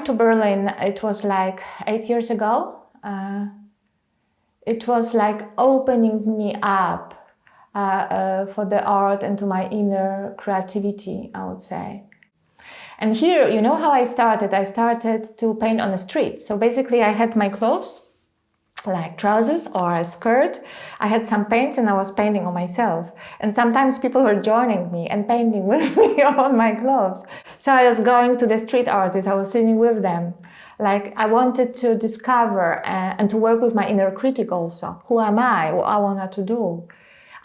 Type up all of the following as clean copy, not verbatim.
to Berlin, it was like 8 years ago. It was like opening me up for the art and to my inner creativity, I would say. And here, you know how I started? I started to paint on the street. So basically I had my clothes, like trousers or a skirt. I had some paints and I was painting on myself. And sometimes people were joining me and painting with me on my clothes. So I was going to the street artists, I was sitting with them. Like I wanted to discover and to work with my inner critic also. Who am I? What I wanted to do.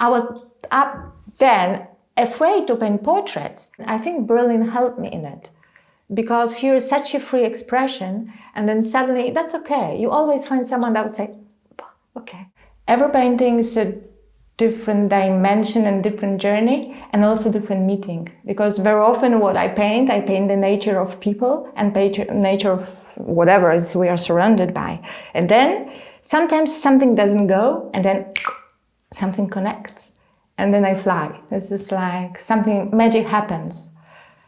I was up then afraid to paint portraits. I think Berlin helped me in it. Because here is such a free expression, and then suddenly, that's okay. You always find someone that would say, okay. Every painting is a different dimension and different journey, and also different meeting. Because very often what I paint the nature of people and nature of whatever else we are surrounded by. And then sometimes something doesn't go, and then something connects. And then I fly. This is like something, magic happens.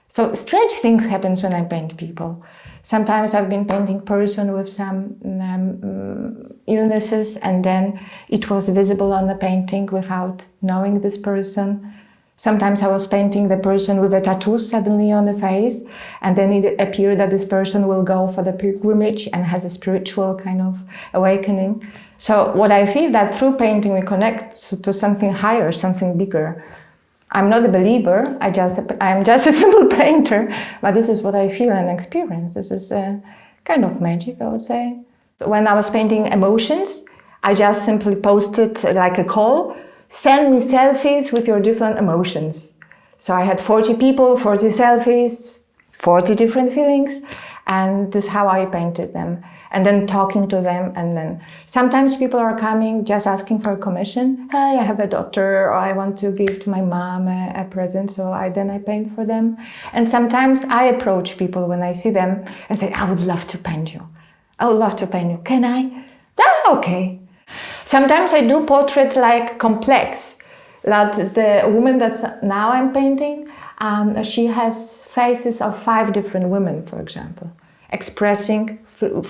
So strange things happen when I paint people. Sometimes I've been painting person with some illnesses, and then it was visible on the painting without knowing this person. Sometimes I was painting the person with a tattoo suddenly on the face, and then it appeared that this person will go for the pilgrimage and has a spiritual kind of awakening. So what I feel that through painting we connect to something higher, something bigger. I'm not a believer, I'm just a simple painter, but this is what I feel and experience. This is a kind of magic, I would say. So when I was painting emotions, I just simply posted like a call, send me selfies with your different emotions. So I had 40 people, 40 selfies, 40 different feelings, and this is how I painted them. And then talking to them, and then sometimes people are coming just asking for a commission. Hey, I have a daughter, or I want to give to my mom a present, so then I paint for them. And sometimes I approach people when I see them and say, I would love to paint you. I would love to paint you. Can I? Okay. Sometimes I do portrait like complex. Like the woman that's now I'm painting, she has faces of 5 different women, for example, expressing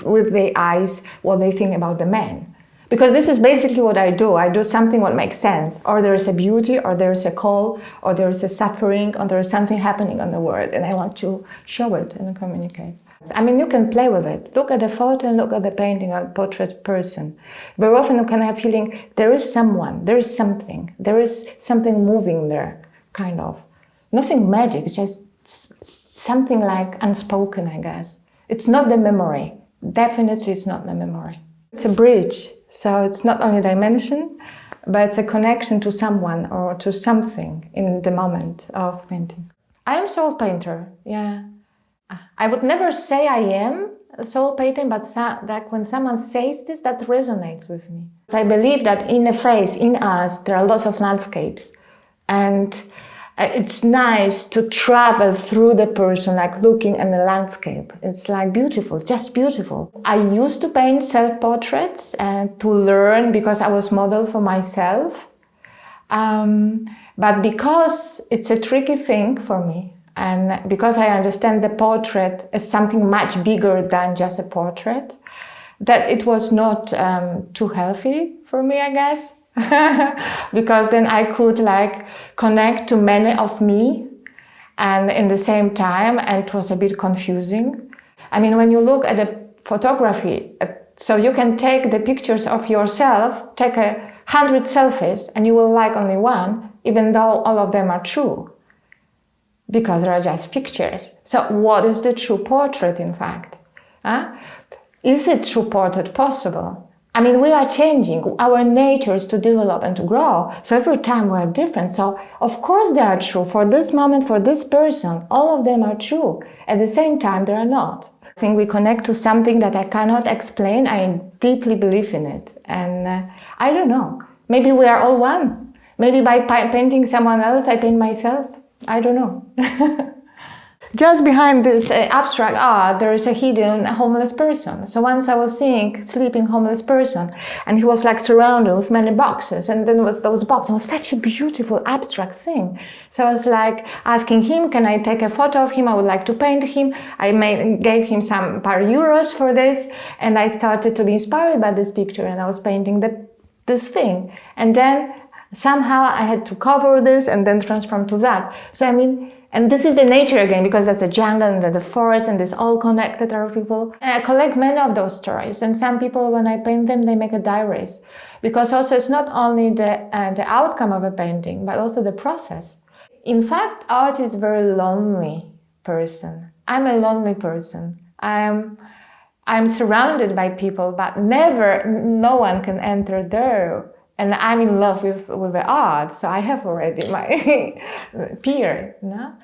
with their eyes what they think about the man. Because this is basically what I do. I do something what makes sense. Or there is a beauty, or there is a call, or there is a suffering, or there is something happening on the world, and I want to show it and communicate. I mean, you can play with it. Look at the photo and look at the painting or portrait person. Very often you can have feeling there is someone, there is something moving there, kind of. Nothing magic, it's just something like unspoken, I guess. It's not the memory. Definitely it's not the memory. It's a bridge. So it's not only dimension, but it's a connection to someone or to something in the moment of painting. I am soul painter, yeah. I would never say I am a soul painter, but like when someone says this, that resonates with me. I believe that in a face, in us, there are lots of landscapes. And it's nice to travel through the person, like looking at the landscape. It's like beautiful, just beautiful. I used to paint self-portraits and to learn because I was model for myself. But because it's a tricky thing for me, and because I understand the portrait as something much bigger than just a portrait, that it was not too healthy for me, I guess. Because then I could like connect to many of me and in the same time, and it was a bit confusing. I mean, when you look at the photography, so you can take the pictures of yourself, take 100 selfies, and you will like only one, even though all of them are true, because they are just pictures. So what is the true portrait, in fact? Is a true portrait possible? I mean, we are changing. Our nature is to develop and to grow. So every time we are different. So of course they are true. For this moment, for this person, all of them are true. At the same time, they are not. I think we connect to something that I cannot explain. I deeply believe in it. And I don't know. Maybe we are all one. Maybe by painting someone else, I paint myself. I don't know. Just behind this abstract art, there is a hidden homeless person. So once I was seeing sleeping homeless person, and he was like surrounded with many boxes, and then was those boxes. It was such a beautiful abstract thing. So I was like asking him, can I take a photo of him? I would like to paint him. Gave him some paar euros for this, and I started to be inspired by this picture, and I was painting this thing. And then somehow I had to cover this and then transform to that. So I mean, and this is the nature again, because that's the jungle and the forest and this all connected are people. I collect many of those stories, and some people, when I paint them, they make a diaries, because also it's not only the outcome of a painting, but also the process. In fact, art is a very lonely person. I'm a lonely person. I'm surrounded by people, but no one can enter there. And I'm in love with the art, so I have already my peer, you know?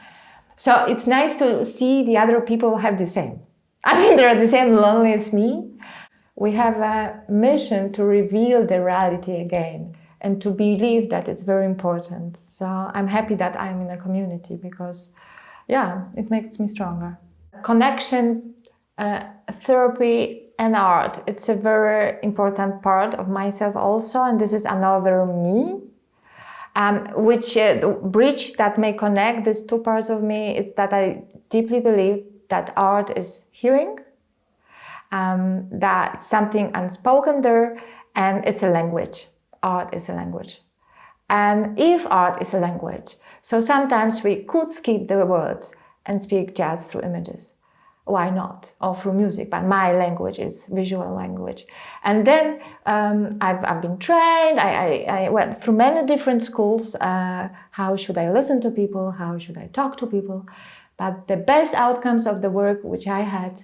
So it's nice to see the other people have the same. I mean, they're the same lonely as me. We have a mission to reveal the reality again and to believe that it's very important. So I'm happy that I'm in a community because, yeah, it makes me stronger. Connection, therapy, and art, it's a very important part of myself also, and this is another me, which bridge that may connect these two parts of me is that I deeply believe that art is healing, that something unspoken there, and it's a language. Art is a language. And if art is a language, so sometimes we could skip the words and speak just through images. Why not? Or through music, but my language is visual language. And then I've been trained, I went through many different schools. How should I listen to people? How should I talk to people? But the best outcomes of the work which I had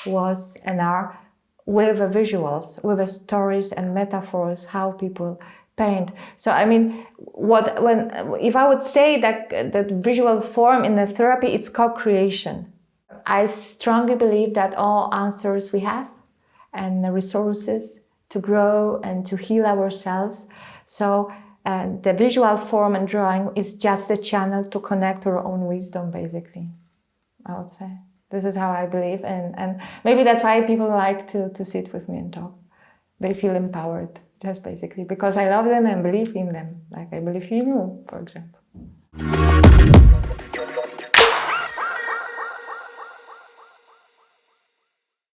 was and are with the visuals, with the stories and metaphors, how people paint. So I mean, if I would say that visual form in the therapy, it's co-creation. I strongly believe that all answers we have and the resources to grow and to heal ourselves. So the visual form and drawing is just a channel to connect our own wisdom, basically, I would say. This is how I believe, and maybe that's why people like to sit with me and talk. They feel empowered, just basically, because I love them and believe in them, like I believe in you, for example.